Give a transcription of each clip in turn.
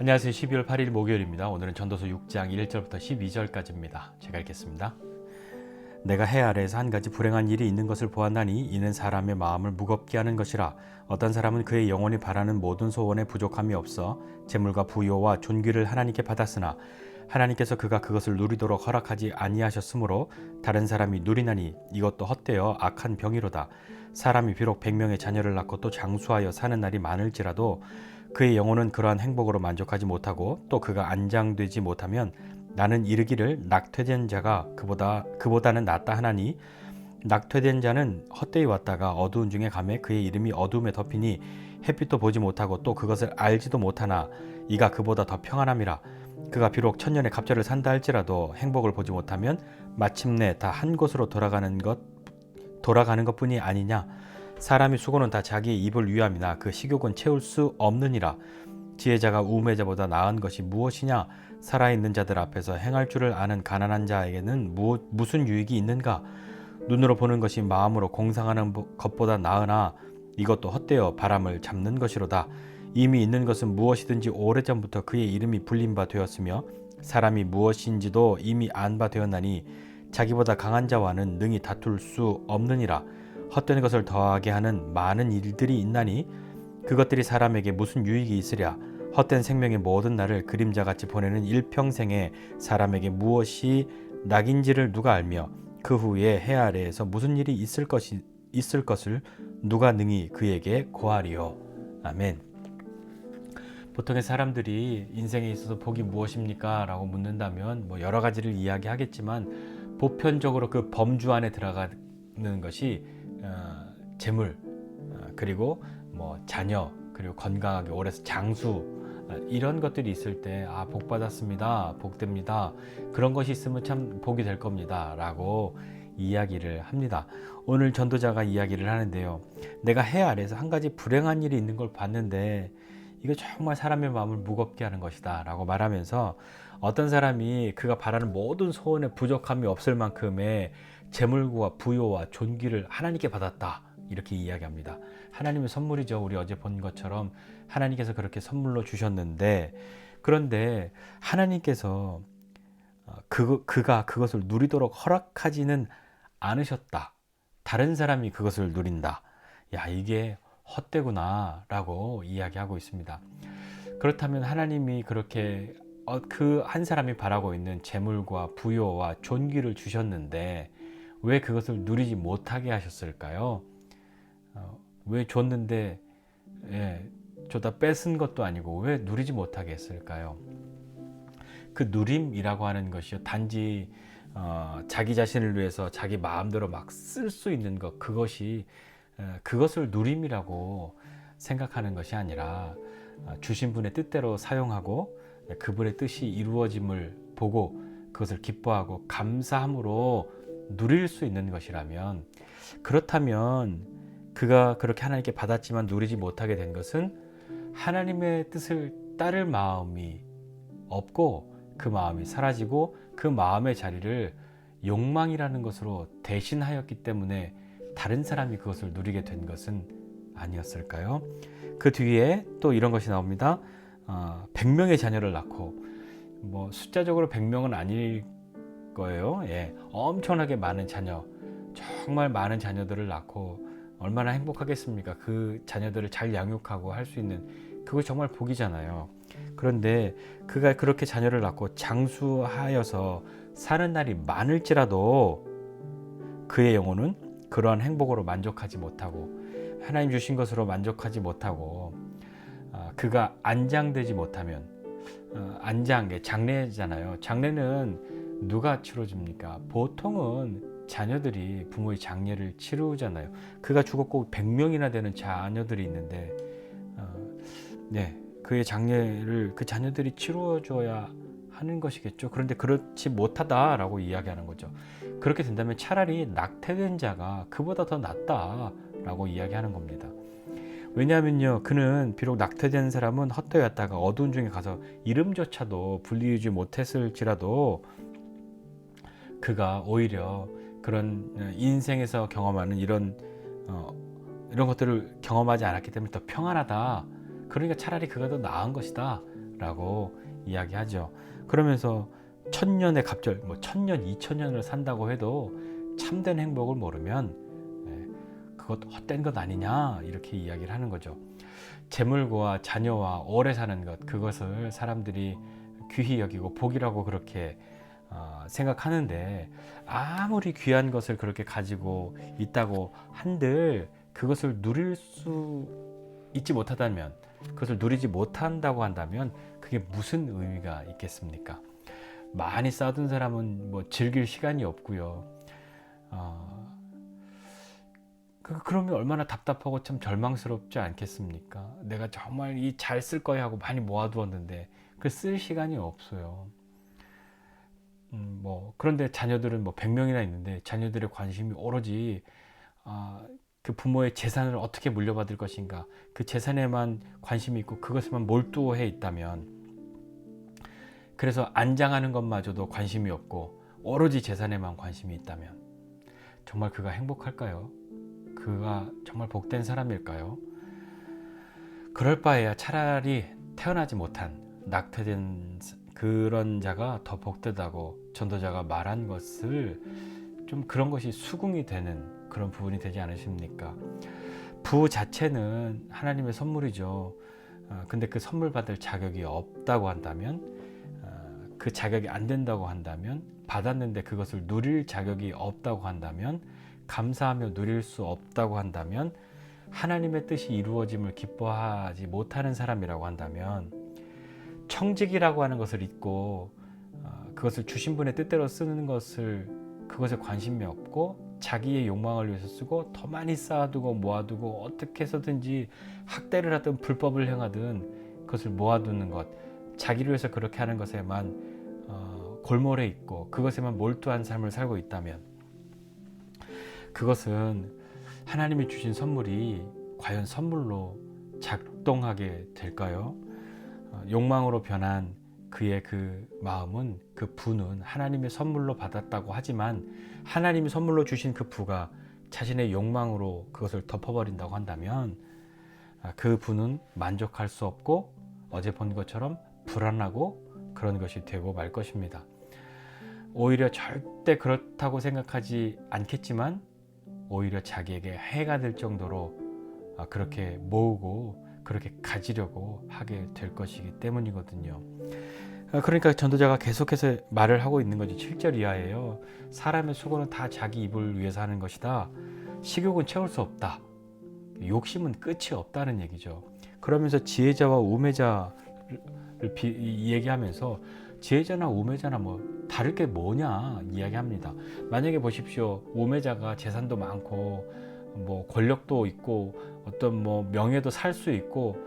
안녕하세요. 12월 8일 목요일입니다. 오늘은 전도서 6장 1절부터 12절까지입니다. 제가 읽겠습니다. 내가 해 아래에서 한 가지 불행한 일이 있는 것을 보았나니 이는 사람의 마음을 무겁게 하는 것이라. 어떤 사람은 그의 영혼이 바라는 모든 소원에 부족함이 없어 재물과 부요와 존귀를 하나님께 받았으나 하나님께서 그가 그것을 누리도록 허락하지 아니하셨으므로 다른 사람이 누리나니 이것도 헛되어 악한 병이로다. 사람이 비록 100명의 자녀를 낳고 또 장수하여 사는 날이 많을지라도 그의 영혼은 그러한 행복으로 만족하지 못하고 또 그가 안장되지 못하면 나는 이르기를 낙퇴된 자가 그보다는 낫다 하나니 낙퇴된 자는 헛되이 왔다가 어두운 중에 가매 그의 이름이 어둠에 덮이니 햇빛도 보지 못하고 또 그것을 알지도 못하나 이가 그보다 더 평안함이라. 그가 비록 천년의 갑절을 산다 할지라도 행복을 보지 못하면 마침내 다 한 곳으로 돌아가는 것뿐이 아니냐. 사람이 수고는 다 자기의 입을 위함이나 그 식욕은 채울 수 없느니라. 지혜자가 우매자보다 나은 것이 무엇이냐. 살아있는 자들 앞에서 행할 줄을 아는 가난한 자에게는 무슨 유익이 있는가. 눈으로 보는 것이 마음으로 공상하는 것보다 나으나 이것도 헛되어 바람을 잡는 것이로다. 이미 있는 것은 무엇이든지 오래전부터 그의 이름이 불린 바 되었으며 사람이 무엇인지도 이미 안 바 되었나니 자기보다 강한 자와는 능히 다툴 수 없느니라. 헛된 것을 더하게 하는 많은 일들이 있나니 그것들이 사람에게 무슨 유익이 있으랴. 헛된 생명의 모든 날을 그림자같이 보내는 일평생에 사람에게 무엇이 낙인지를 누가 알며 그 후에 해 아래에서 무슨 일이 있을 것을 누가 능히 그에게 고하리요. 아멘. 보통의 사람들이 인생에 있어서 복이 무엇입니까? 라고 묻는다면 여러 가지를 이야기하겠지만 보편적으로 그 범주 안에 들어가는 것이 재물, 그리고 자녀, 그리고 건강하게 오래 장수, 이런 것들이 있을 때 복 받았습니다, 복됩니다, 그런 것이 있으면 참 복이 될 겁니다 라고 이야기를 합니다. 오늘 전도자가 이야기를 하는데요, 내가 해 아래에서 한 가지 불행한 일이 있는 걸 봤는데 이거 정말 사람의 마음을 무겁게 하는 것이다 라고 말하면서 어떤 사람이 그가 바라는 모든 소원에 부족함이 없을 만큼의 재물과 부요와 존귀를 하나님께 받았다, 이렇게 이야기합니다. 하나님의 선물이죠. 우리 어제 본 것처럼 하나님께서 그렇게 선물로 주셨는데, 그런데 하나님께서 그가 그것을 누리도록 허락하지는 않으셨다. 다른 사람이 그것을 누린다. 야, 이게 헛되구나 라고 이야기하고 있습니다. 그렇다면 하나님이 그렇게 그 한 사람이 바라고 있는 재물과 부요와 존귀를 주셨는데 왜 그것을 누리지 못하게 하셨을까요? 왜 줬는데 줘다 뺏은 것도 아니고 왜 누리지 못하게 했을까요? 그 누림이라고 하는 것이요, 단지 자기 자신을 위해서 자기 마음대로 막 쓸 수 있는 것, 그것을 누림이라고 생각하는 것이 아니라 주신 분의 뜻대로 사용하고 그분의 뜻이 이루어짐을 보고 그것을 기뻐하고 감사함으로 누릴 수 있는 것이라면, 그렇다면 그가 그렇게 하나님께 받았지만 누리지 못하게 된 것은 하나님의 뜻을 따를 마음이 없고 그 마음이 사라지고 그 마음의 자리를 욕망이라는 것으로 대신하였기 때문에 다른 사람이 그것을 누리게 된 것은 아니었을까요? 그 뒤에 또 이런 것이 나옵니다. 100명의 자녀를 낳고, 숫자적으로 100명은 아닐 거예요. 엄청나게 많은 자녀, 정말 많은 자녀들을 낳고 얼마나 행복하겠습니까? 그 자녀들을 잘 양육하고 할 수 있는, 그거 정말 복이잖아요. 그런데 그가 그렇게 자녀를 낳고 장수하여서 사는 날이 많을지라도 그의 영혼은 그러한 행복으로 만족하지 못하고 하나님 주신 것으로 만족하지 못하고 그가 안장되지 못하면, 장례잖아요. 장례는 누가 치러줍니까? 보통은 자녀들이 부모의 장례를 치르잖아요. 그가 죽었고 100명이나 되는 자녀들이 있는데 그의 장례를 그 자녀들이 치루어줘야 하는 것이겠죠. 그런데 그렇지 못하다라고 이야기하는 거죠. 그렇게 된다면 차라리 낙태된 자가 그보다 더 낫다라고 이야기하는 겁니다. 왜냐하면요, 그는 비록 낙태된 사람은 헛되었다가 어두운 중에 가서 이름조차도 불리우지 못했을지라도 그가 오히려 그런 인생에서 경험하는 이런 것들을 경험하지 않았기 때문에 더 평안하다. 그러니까 차라리 그가 더 나은 것이다 라고 이야기하죠. 그러면서 천년의 갑절, 뭐 천년, 2000년을 산다고 해도 참된 행복을 모르면 그것 헛된 것 아니냐 이렇게 이야기를 하는 거죠. 재물과 자녀와 오래 사는 것, 그것을 사람들이 귀히 여기고 복이라고 그렇게 생각하는데, 아무리 귀한 것을 그렇게 가지고 있다고 한들 그것을 누릴 수 있지 못하다면, 그것을 누리지 못한다고 한다면 그게 무슨 의미가 있겠습니까? 많이 쌓아둔 사람은 뭐 즐길 시간이 없고요. 그러면 얼마나 답답하고 참 절망스럽지 않겠습니까? 내가 정말 이 잘 쓸 거야 하고 많이 모아두었는데 그 쓸 시간이 없어요. 그런데 자녀들은 뭐 100명이나 있는데 자녀들의 관심이 오로지 그 부모의 재산을 어떻게 물려받을 것인가, 그 재산에만 관심이 있고 그것에만 몰두해 있다면, 그래서 안장하는 것마저도 관심이 없고 오로지 재산에만 관심이 있다면 정말 그가 행복할까요? 그가 정말 복된 사람일까요? 그럴 바에야 차라리 태어나지 못한 낙태된 그런 자가 더 복되다고 전도자가 말한 것을, 좀 그런 것이 수긍이 되는 그런 부분이 되지 않으십니까? 부 자체는 하나님의 선물이죠. 근데 그 선물 받을 자격이 없다고 한다면, 그 자격이 안 된다고 한다면, 받았는데 그것을 누릴 자격이 없다고 한다면, 감사하며 누릴 수 없다고 한다면, 하나님의 뜻이 이루어짐을 기뻐하지 못하는 사람이라고 한다면, 청직이라고 하는 것을 잊고 그것을 주신 분의 뜻대로 쓰는 것을, 그것에 관심이 없고 자기의 욕망을 위해서 쓰고 더 많이 쌓아두고 모아두고 어떻게 해서든지 학대를 하든 불법을 행하든 그것을 모아두는 것, 자기를 위해서 그렇게 하는 것에만 골몰해 있고 그것에만 몰두한 삶을 살고 있다면, 그것은 하나님이 주신 선물이 과연 선물로 작동하게 될까요? 욕망으로 변한 그의 그 마음은, 그 부는 하나님의 선물로 받았다고 하지만 하나님이 선물로 주신 그 부가 자신의 욕망으로 그것을 덮어버린다고 한다면 그 부는 만족할 수 없고 어제 본 것처럼 불안하고 그런 것이 되고 말 것입니다. 오히려 절대 그렇다고 생각하지 않겠지만 오히려 자기에게 해가 될 정도로 그렇게 모으고 그렇게 가지려고 하게 될 것이기 때문이거든요. 그러니까 전도자가 계속해서 말을 하고 있는 거죠. 7절 이하에요. 사람의 수고는 다 자기 입을 위해서 하는 것이다. 식욕은 채울 수 없다. 욕심은 끝이 없다는 얘기죠. 그러면서 지혜자와 우매자를 얘기하면서 지혜자나 우매자나 뭐 다를 게 뭐냐 이야기합니다. 만약에 보십시오. 우매자가 재산도 많고 뭐 권력도 있고 어떤 뭐 명예도 살 수 있고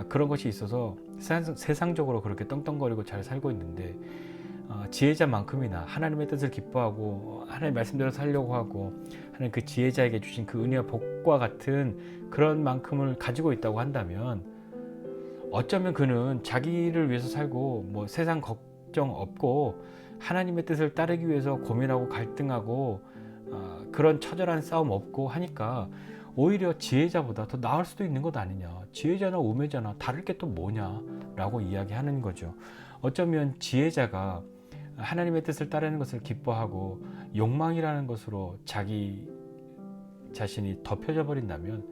그런 것이 있어서 세상적으로 그렇게 떵떵거리고 잘 살고 있는데, 지혜자만큼이나 하나님의 뜻을 기뻐하고 하나님의 말씀대로 살려고 하고 하나님 그 지혜자에게 주신 그 은혜와 복과 같은 그런 만큼을 가지고 있다고 한다면, 어쩌면 그는 자기를 위해서 살고 뭐 세상 걱정 없고 하나님의 뜻을 따르기 위해서 고민하고 갈등하고 그런 처절한 싸움 없고 하니까 오히려 지혜자보다 더 나을 수도 있는 것 아니냐, 지혜자나 우매자나 다를 게 또 뭐냐 라고 이야기하는 거죠. 어쩌면 지혜자가 하나님의 뜻을 따르는 것을 기뻐하고 욕망이라는 것으로 자기 자신이 덮여져 버린다면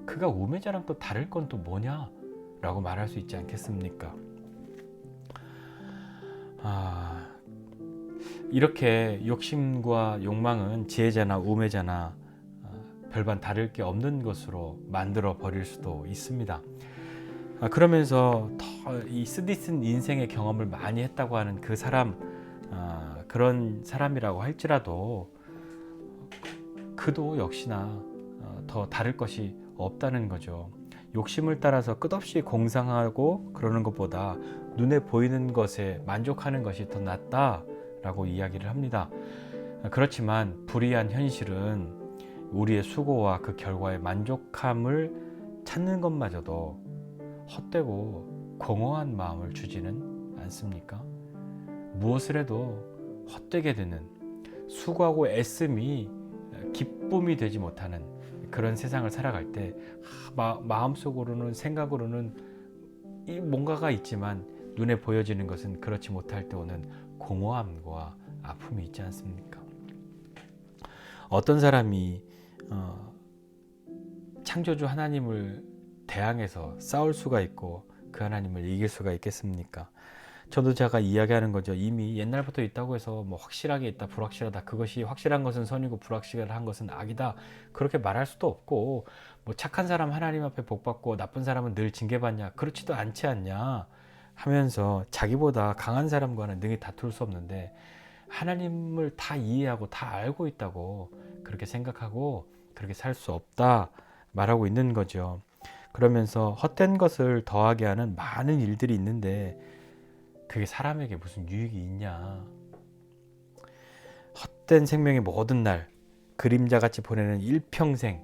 그가 우매자랑 또 다를 건 또 뭐냐 라고 말할 수 있지 않겠습니까? 이렇게 욕심과 욕망은 지혜자나 우매자나 별반 다를 게 없는 것으로 만들어 버릴 수도 있습니다. 그러면서 더 이 쓰디쓴 인생의 경험을 많이 했다고 하는 그 사람, 그런 사람이라고 할지라도 그도 역시나 더 다를 것이 없다는 거죠. 욕심을 따라서 끝없이 공상하고 그러는 것보다 눈에 보이는 것에 만족하는 것이 더 낫다라고 이야기를 합니다. 그렇지만 불의한 현실은 우리의 수고와 그 결과의 만족함을 찾는 것마저도 헛되고 공허한 마음을 주지는 않습니까? 무엇을 해도 헛되게 되는, 수고하고 애씀이 기쁨이 되지 못하는 그런 세상을 살아갈 때 마음속으로는, 생각으로는 이 뭔가가 있지만 눈에 보여지는 것은 그렇지 못할 때 오는 공허함과 아픔이 있지 않습니까? 어떤 사람이 창조주 하나님을 대항해서 싸울 수가 있고 그 하나님을 이길 수가 있겠습니까? 저도 제가 이야기하는 거죠. 이미 옛날부터 있다고 해서 뭐 확실하게 있다, 불확실하다. 그것이 확실한 것은 선이고 불확실한 것은 악이다. 그렇게 말할 수도 없고, 뭐 착한 사람 하나님 앞에 복 받고 나쁜 사람은 늘 징계받냐? 그렇지도 않지 않냐? 하면서 자기보다 강한 사람과는 능히 다툴 수 없는데 하나님을 다 이해하고 다 알고 있다고 그렇게 생각하고 그렇게 살 수 없다 말하고 있는 거죠. 그러면서 헛된 것을 더하게 하는 많은 일들이 있는데 그게 사람에게 무슨 유익이 있냐. 헛된 생명의 모든 날 그림자같이 보내는 일평생,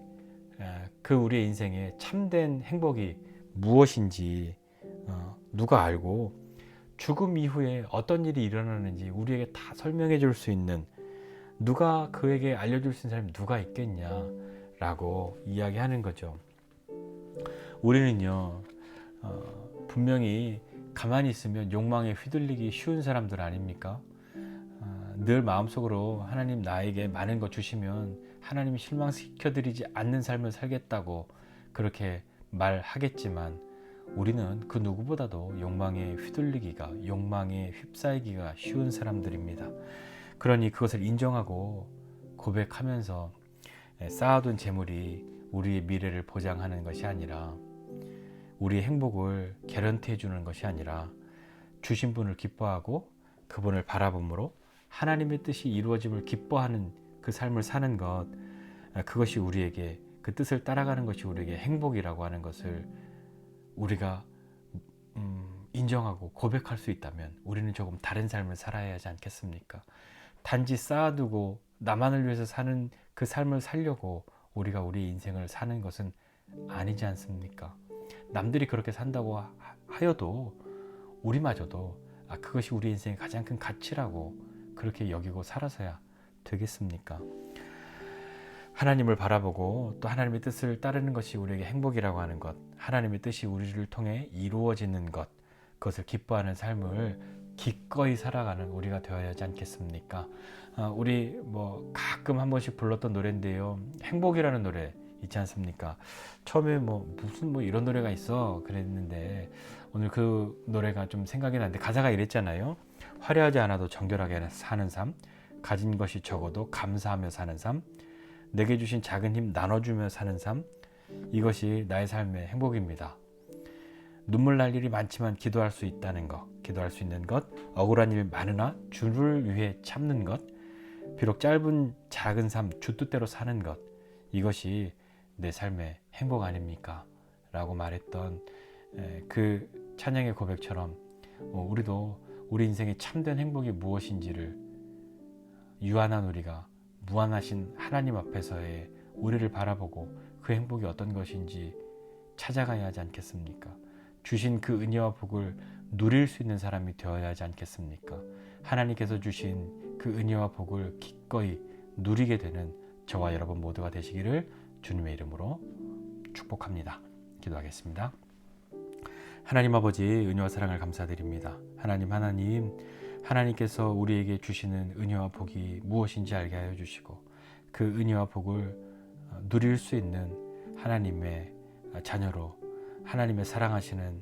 그 우리의 인생에 참된 행복이 무엇인지 누가 알고 죽음 이후에 어떤 일이 일어나는지 우리에게 다 설명해 줄 수 있는, 누가 그에게 알려줄 수 있는 사람이 누가 있겠냐라고 이야기하는 거죠. 우리는요 분명히 가만히 있으면 욕망에 휘둘리기 쉬운 사람들 아닙니까? 늘 마음속으로 하나님 나에게 많은 거 주시면 하나님이 실망시켜드리지 않는 삶을 살겠다고 그렇게 말하겠지만 우리는 그 누구보다도 욕망에 휘둘리기가, 욕망에 휩싸이기가 쉬운 사람들입니다. 그러니 그것을 인정하고 고백하면서 쌓아둔 재물이 우리의 미래를 보장하는 것이 아니라, 우리의 행복을 개런티해 주는 것이 아니라 주신 분을 기뻐하고 그분을 바라봄으로 하나님의 뜻이 이루어짐을 기뻐하는 그 삶을 사는 것, 그것이 우리에게, 그 뜻을 따라가는 것이 우리에게 행복이라고 하는 것을 우리가 인정하고 고백할 수 있다면 우리는 조금 다른 삶을 살아야 하지 않겠습니까? 단지 쌓아두고 나만을 위해서 사는 그 삶을 살려고 우리가 우리 인생을 사는 것은 아니지 않습니까? 남들이 그렇게 산다고 하여도 우리마저도 그것이 우리 인생의 가장 큰 가치라고 그렇게 여기고 살아서야 되겠습니까? 하나님을 바라보고 또 하나님의 뜻을 따르는 것이 우리에게 행복이라고 하는 것, 하나님의 뜻이 우리를 통해 이루어지는 것, 그것을 기뻐하는 삶을 기꺼이 살아가는 우리가 되어야 하지 않겠습니까? 우리 뭐 가끔 한 번씩 불렀던 노래인데요, 행복이라는 노래 있지 않습니까? 처음에 무슨 이런 노래가 있어 그랬는데 오늘 그 노래가 좀 생각이 나는데 가사가 이랬잖아요. 화려하지 않아도 정결하게 사는 삶, 가진 것이 적어도 감사하며 사는 삶, 내게 주신 작은 힘 나눠주며 사는 삶, 이것이 나의 삶의 행복입니다. 눈물 날 일이 많지만 기도할 수 있다는 것, 기도할 수 있는 것, 억울한 일 많으나 주를 위해 참는 것, 비록 짧은 작은 삶 주 뜻대로 사는 것, 이것이 내 삶의 행복 아닙니까? 라고 말했던 그 찬양의 고백처럼 우리도 우리 인생의 참된 행복이 무엇인지를 유한한 우리가 무한하신 하나님 앞에서의 우리를 바라보고 그 행복이 어떤 것인지 찾아가야 하지 않겠습니까? 주신 그 은혜와 복을 누릴 수 있는 사람이 되어야 하지 않겠습니까? 하나님께서 주신 그 은혜와 복을 기꺼이 누리게 되는 저와 여러분 모두가 되시기를 주님의 이름으로 축복합니다. 기도하겠습니다. 하나님 아버지, 은혜와 사랑을 감사드립니다. 하나님께서 우리에게 주시는 은혜와 복이 무엇인지 알게 하여 주시고 그 은혜와 복을 누릴 수 있는 하나님의 자녀로, 하나님의 사랑하시는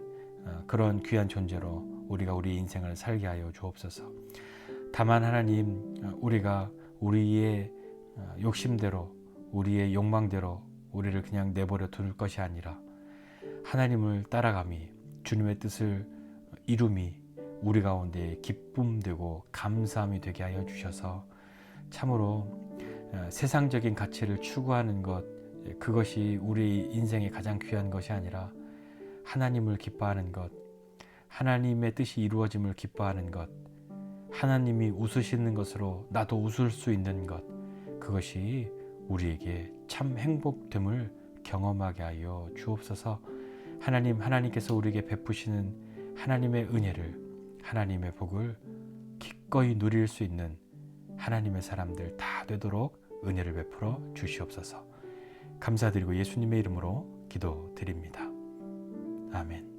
그런 귀한 존재로 우리가 우리 인생을 살게 하여 주옵소서. 다만 하나님, 우리가 우리의 욕심대로, 우리의 욕망대로 우리를 그냥 내버려 둘 것이 아니라 하나님을 따라감이, 주님의 뜻을 이룸이 우리 가운데 기쁨되고 감사함이 되게 하여 주셔서 참으로 세상적인 가치를 추구하는 것, 그것이 우리 인생의 가장 귀한 것이 아니라 하나님을 기뻐하는 것, 하나님의 뜻이 이루어짐을 기뻐하는 것, 하나님이 웃으시는 것으로 나도 웃을 수 있는 것, 그것이 우리에게 참 행복됨을 경험하게 하여 주옵소서. 하나님께서 우리에게 베푸시는 하나님의 은혜를, 하나님의 복을 기꺼이 누릴 수 있는 하나님의 사람들 다 되도록 은혜를 베풀어 주시옵소서. 감사드리고 예수님의 이름으로 기도드립니다. 아멘.